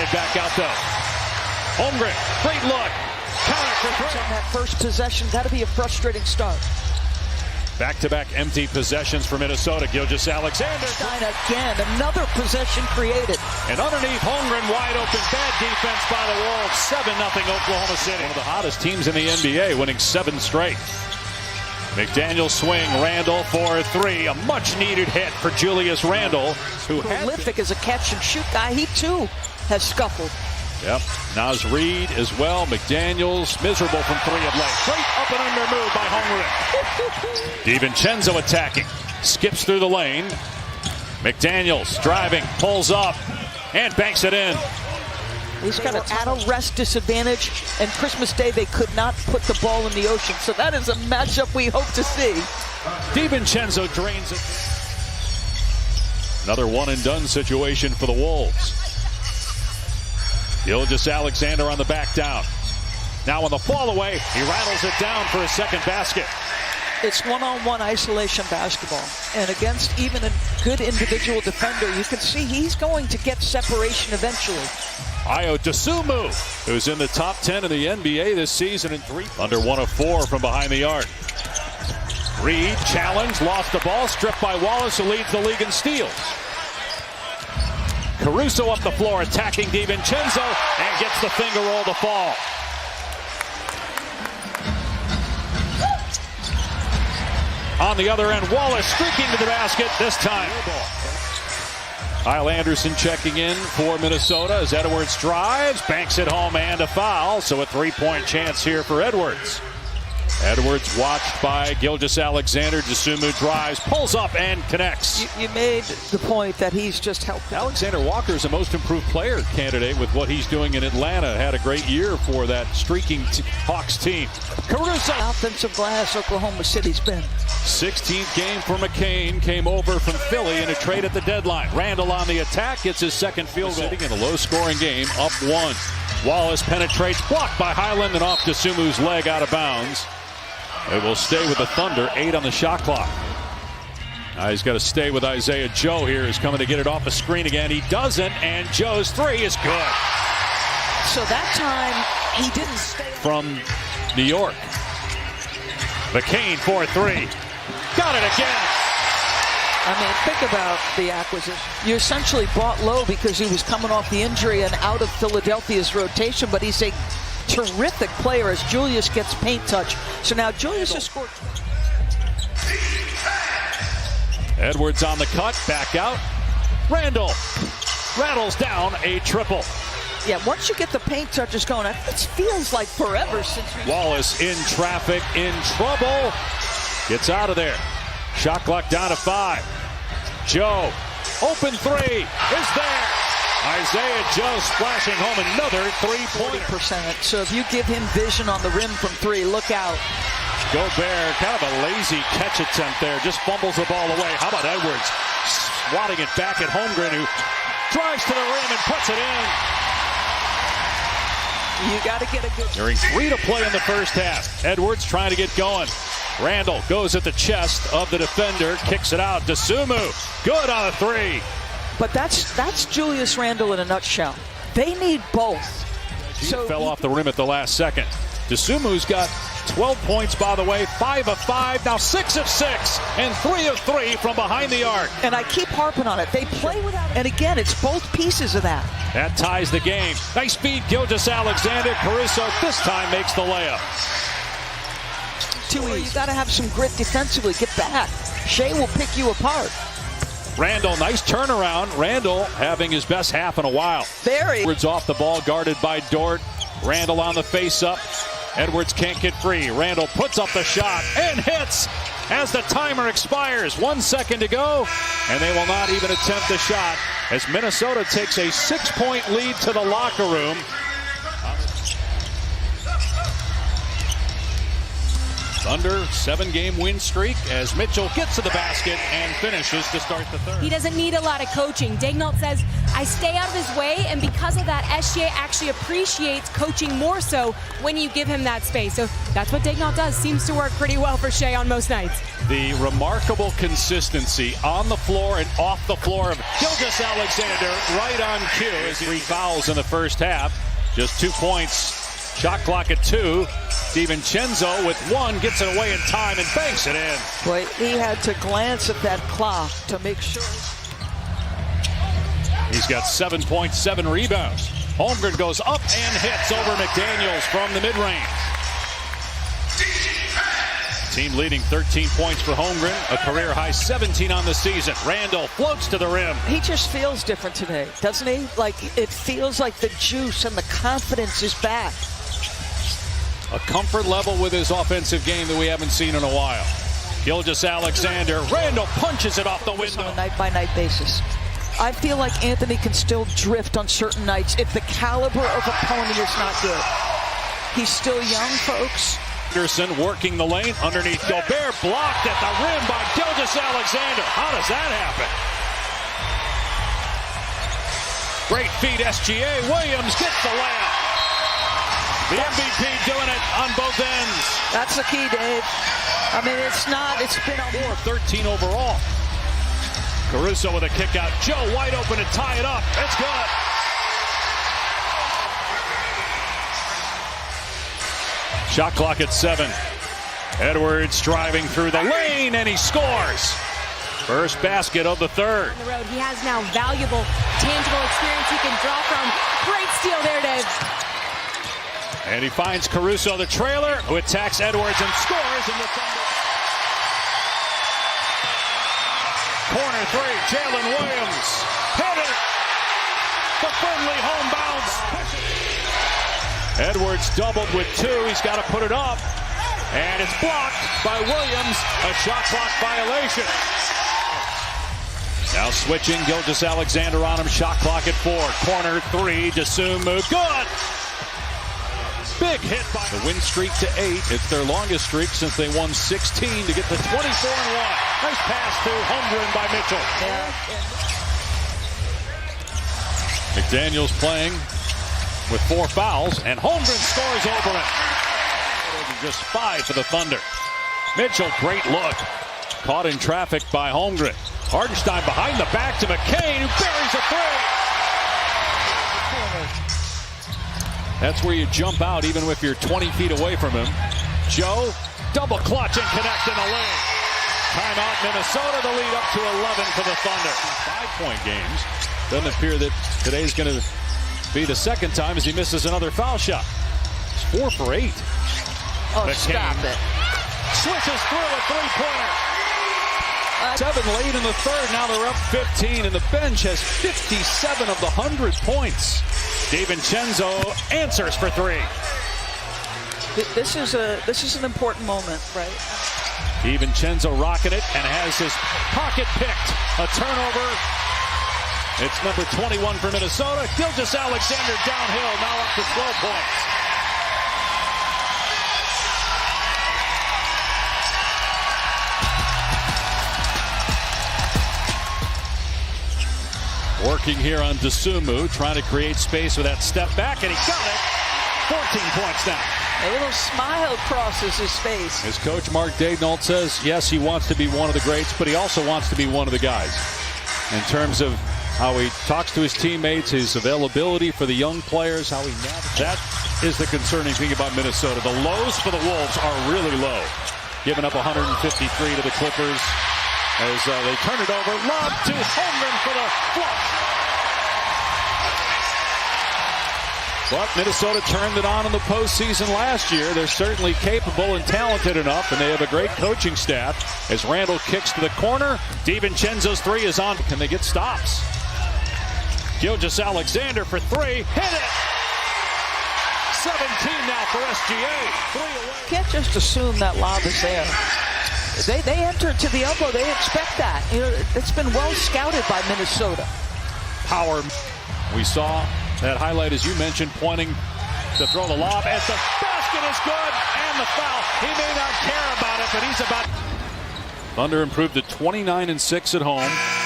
right back out though. Holmgren, great look. Counter for three. On that first possession, that'll be a frustrating start. Back-to-back empty possessions for Minnesota. Gilgeous-Alexander. Stein again, another possession created. And underneath, Holmgren wide open. Bad defense by the Wolves. 7-0 Oklahoma City. One of the hottest teams in the NBA, winning 7 straight. McDaniel swing, Randle for 3. A much-needed hit for Julius Randle, who prolific as a catch-and-shoot guy. He, too, has scuffled. Yep. Naz Reid as well. McDaniels miserable from 3 of late. Great up and under move by Holmgren. DiVincenzo attacking. Skips through the lane. McDaniels driving, pulls up, and banks it in. He's got an out-of-rest disadvantage, and Christmas Day they could not put the ball in the ocean. So that is a matchup we hope to see. DiVincenzo drains it. Another one-and-done situation for the Wolves. Gilgeous-Alexander on the back down. Now on the fall away, he rattles it down for his second basket. It's one-on-one isolation basketball. And against even a good individual defender, you can see he's going to get separation eventually. Ayo Dosunmu, who's in the top 10 of the NBA this season in 3. Under 1 of 4 from behind the arc. Reid challenged, lost the ball, stripped by Wallace, who leads the league in steals. Caruso up the floor, attacking DiVincenzo, and gets the finger roll to fall. On the other end, Wallace streaking to the basket, this time. Kyle Anderson checking in for Minnesota as Edwards drives, banks it home, and a foul. So a 3-point chance here for Edwards. Edwards watched by Gilgeous-Alexander. Dosunmu drives, pulls up, and connects. You made the point that he's just helped. Alexander Walker is a most improved player candidate with what he's doing in Atlanta. Had a great year for that streaking Hawks team. Caruso. Offensive glass, Oklahoma City's been. 16th game for McCain. Came over from Philly in a trade at the deadline. Randle on the attack, gets his second field goal. In a low-scoring game, up 1. Wallace penetrates, blocked by Highland, and off Dosunmu's leg out of bounds. It will stay with the Thunder, 8 on the shot clock. He's got to stay with Isaiah Joe here. He's coming to get it off a screen again. He doesn't, and Joe's 3 is good. So that time, he didn't stay. From New York. McCain for 3. Got it again. I mean, think about the acquisition. You essentially bought low because he was coming off the injury and out of Philadelphia's rotation, but he's a terrific player as Julius gets paint touch. So now Julius has scored. Edwards on the cut, back out. Randle rattles down a triple. Yeah, once you get the paint touches going, it feels like forever since we... Wallace in traffic, in trouble. Gets out of there. Shot clock down to 5. Joe, open 3 is there. Isaiah Joe splashing home another 3-pointer. So if you give him vision on the rim from 3, look out. Gobert, kind of a lazy catch attempt there. Just fumbles the ball away. How about Edwards swatting it back at Holmgren, who drives to the rim and puts it in. You got to get a good... During 3 to play in the first half. Edwards trying to get going. Randle goes at the chest of the defender, kicks it out. Dosunmu, good on a 3. But that's Julius Randle in a nutshell. They need both. He fell off the rim at the last second. Dosunmu's got 12 points, by the way, 5 of 5, now 6 of 6, and 3 of 3 from behind the arc. And I keep harping on it. They play without it. And again, it's both pieces of that. That ties the game. Nice feed, Gilgeous-Alexander. Caruso this time makes the layup. Too easy. You got to have some grit defensively. Get back. Shea will pick you apart. Randle, nice turnaround. Randle having his best half in a while. Edwards off the ball, guarded by Dort. Randle on the face-up. Edwards can't get free. Randle puts up the shot and hits as the timer expires. 1 second to go, and they will not even attempt the shot as Minnesota takes a 6-point lead to the locker room. Thunder 7-game win streak as Mitchell gets to the basket and finishes to start the third. He doesn't need a lot of coaching. Daignault says, I stay out of his way, and because of that, SGA actually appreciates coaching more so when you give him that space. So that's what Daignault does. Seems to work pretty well for Shea on most nights. The remarkable consistency on the floor and off the floor of Gilgeous-Alexander, right on cue as 3 fouls in the first half. Just 2 points. Shot clock at 2. DiVincenzo with 1 gets it away in time and banks it in. Boy, he had to glance at that clock to make sure. He's got 7 points, 7 rebounds. Holmgren goes up and hits over McDaniels from the mid-range. Team leading 13 points for Holmgren, a career high 17 on the season. Randall floats to the rim. He just feels different today, doesn't he? Like, it feels like the juice and the confidence is back. A comfort level with his offensive game that we haven't seen in a while. Gilgeous-Alexander, Randall punches it off the window. On a night-by-night basis. I feel like Anthony can still drift on certain nights if the caliber of opponent is not good. He's still young, folks. Anderson working the lane underneath Gobert, blocked at the rim by Gilgeous-Alexander. How does that happen? Great feed, SGA. Williams gets the layup. The MVP doing it on both ends. That's the key, Dave. I mean, it's been a 13 overall. Caruso with a kick out. Joe wide open to tie it up. It's good. Shot clock at 7. Edwards driving through the lane, and he scores. First basket of the third. On the road, he has now valuable, tangible experience he can draw from. Great steal there, Dave. And he finds Caruso, the trailer, who attacks Edwards and scores in the Thunder. Corner 3, Jalen Williams. Hit it. The friendly home bounce. Edwards doubled with 2. He's got to put it up. And it's blocked by Williams. A shot clock violation. Now switching, Gilgeous-Alexander on him. Shot clock at 4. Corner 3, Dosunmu. Good. Big hit by the win streak to 8. It's their longest streak since they won 16 to get to 24-1. Nice pass to Holmgren by Mitchell. Yeah. McDaniels playing with 4 fouls, and Holmgren scores over it. Just 5 for the Thunder. Mitchell, great look. Caught in traffic by Holmgren. Hardenstein behind the back to McCain, who buries a 3. That's where you jump out, even if you're 20 feet away from him. Joe, double clutch and connect in the lane. Timeout, Minnesota, the lead up to 11 for the Thunder. 5-point games. Doesn't appear that today's going to be the second time as he misses another foul shot. It's 4 for 8. Oh, McCain stop it. switches through a 3-pointer. 7 late in the third. Now they're up 15, and the bench has 57 of the 100 points. DiVincenzo answers for 3. This is an important moment, right? DiVincenzo rocking it and has his pocket picked. A turnover. It's number 21 for Minnesota. Gilgeous-Alexander downhill, now up to 12 points. Working here on Dosunmu, trying to create space with that step back, and he got it. 14 points now. A little smile crosses his face. As coach Mark Daignault says, yes, he wants to be one of the greats, but he also wants to be one of the guys. In terms of how he talks to his teammates, his availability for the young players, how he navigates. That is the concerning thing about Minnesota. The lows for the Wolves are really low. Giving up 153 to the Clippers as they turn it over. Lob to Holmgren for the flush. But Minnesota turned it on in the postseason last year. They're certainly capable and talented enough, and they have a great coaching staff. As Randall kicks to the corner, DiVincenzo's 3 is on. Can they get stops? Gilgeous-Alexander for 3. Hit it! 17 now for SGA. 3 away. Can't just assume that lob is there. They enter to the elbow. They expect that. You know, it's been well scouted by Minnesota. Power. We saw that highlight, as you mentioned, pointing to throw the lob at the basket. is good, and the foul. He may not care about it, but he's about. Thunder improved to 29-6 at home.